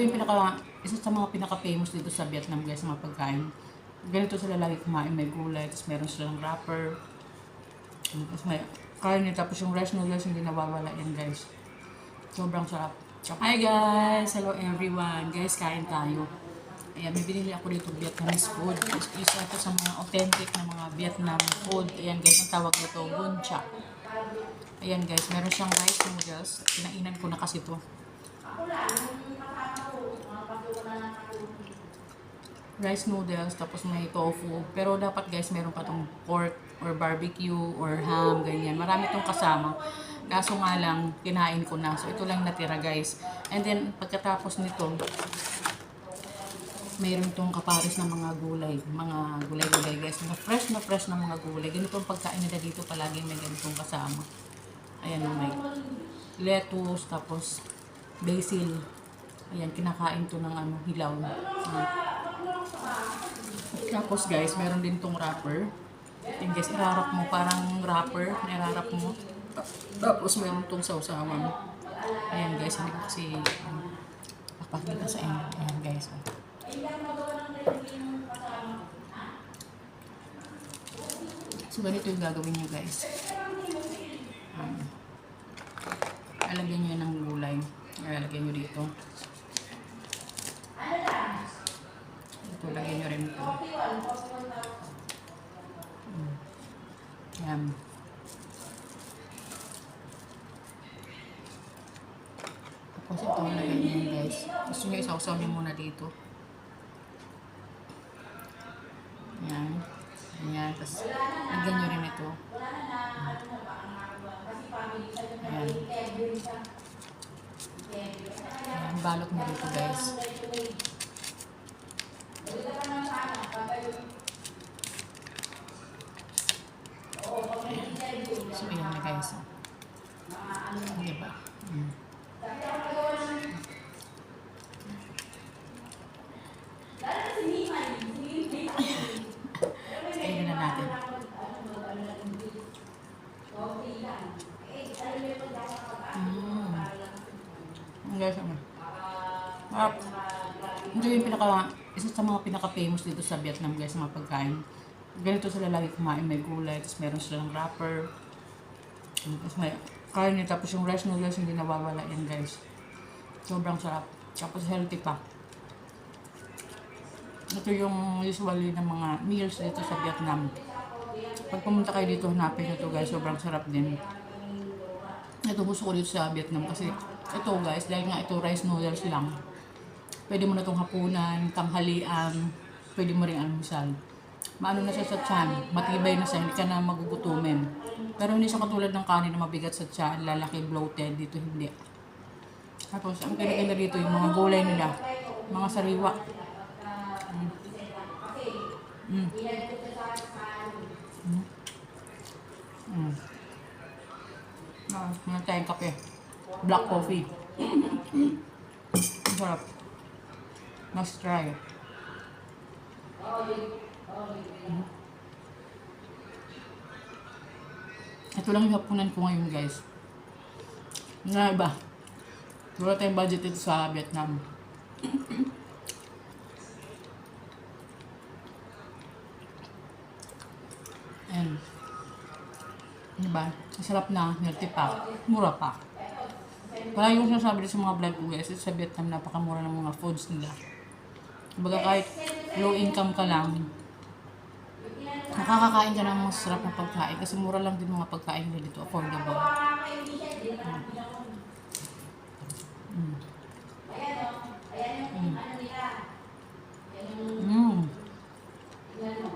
yung isa sa mga pinaka-famous dito sa Vietnam guys, mga pagkain. Ganito sila lagi kumain, may gulay, tapos meron silang wrapper. Tapos may karne, tapos yung rice noodles hindi nawawala yan guys. Sobrang sarap. Hi guys! Hello everyone! Guys, kain tayo. Ayan, may binili ako dito Vietnamese food. Isa ito sa mga authentic na mga Vietnam food. Ayan guys, ang tawag nito, bun chak. Ayan guys, meron siyang rice noodles. Kinainan ko na kasi ito. Rice noodles, tapos may tofu. Pero dapat guys, meron pa tong pork or barbecue or ham, ganyan. Marami tong kasama. Kaso nga lang, kinain ko na. So, ito lang natira guys. And then, pagkatapos nito, mayroon tong kapares ng mga gulay. Mga gulay-gulay guys. Na fresh na mga gulay. Ganito ang pagkain nila dito. Palagi may ganitong kasama. Ayan, may lettuce, tapos basil. Ayan, kinakain to ng hilaw. Tapos guys, meron din tong wrapper. Yung guys, irarap mo, parang wrapper, irarap mo. Tapos meron tong sausawan. Ayan guys, hindi ko kasi papakita sa inyo. Ayan guys. So ganito yung gagawin nyo guys. Lalagyan nyo ng gulay. Lalagyan nyo dito. Ito, lagyan nyo rin ito. Ayan. Tapos ito, lagyan nyo yun guys. Gusto nyo isawsaw nyo muna dito. Ayan. Ayan. Tapos lagyan nyo rin ito. Ayan. Ayan. Balot mo dito guys. So, ayan na guys. Diba? Ayan na natin. Guys, ito yung isa sa mga pinaka-famous dito sa Vietnam guys, mga pagkain. Ganito sila lagi kumain, may gulay, tapos meron silang wrapper. Tapos may karne, tapos yung rice noodles hindi nawawala yan guys. Sobrang sarap. Tapos healthy pa. Ito yung usually ng mga meals dito sa Vietnam. Pag pumunta kayo dito, hanapin ito guys. Sobrang sarap din. Ito gusto ko dito sa Vietnam kasi ito guys, dahil nga ito rice noodles lang. Pwede mo na itong hapunan, tanghalian, pwede mo rin almusal. Maano na siya sa tiyan, matibay na siya, hindi ka na magugutumin. Pero hindi siya katulad ng kanin na mabigat sa tiyan, lalaki, bloated, dito hindi. Tapos, ang kinaganda dito yung mga gulay nila, mga sariwa. Meron tayong kape. Black coffee. Ang sarap. Must try. Ito lang yung hapunan ko ngayon guys. Nga iba. Wala tayong budget dito sa Vietnam. And diba? Masarap na, healthy pa, mura pa. Wala yung sinasabi sa mga vlog ko guys, sa Vietnam napakamura ng mga foods nila. Kumbaga kahit low income ka lang, nakakakain ka ng masarap na pagkain kasi mura lang din mga pagkain nila dito, affordable.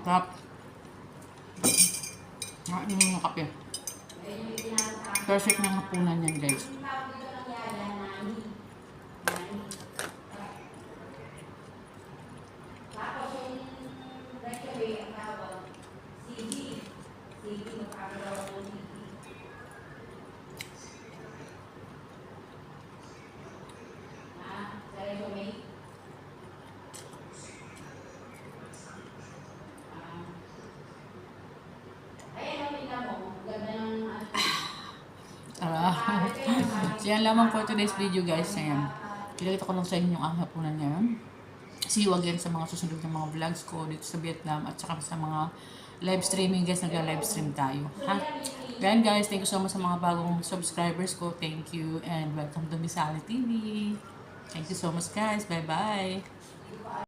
Sarap. Nakain mo ng kape. Perfect na hapunan yan guys. So yan lamang for today's video guys. Ayan. Pinakita ko lang sa inyo yung aking hapunan ngayon. See you again sa mga susunod na mga vlogs ko dito sa Vietnam at saka sa mga live streaming guys, nagla-live stream tayo. Ha? Then guys, thank you so much sa mga bagong subscribers ko. Thank you and welcome to Misali TV. Thank you so much guys. Bye-bye.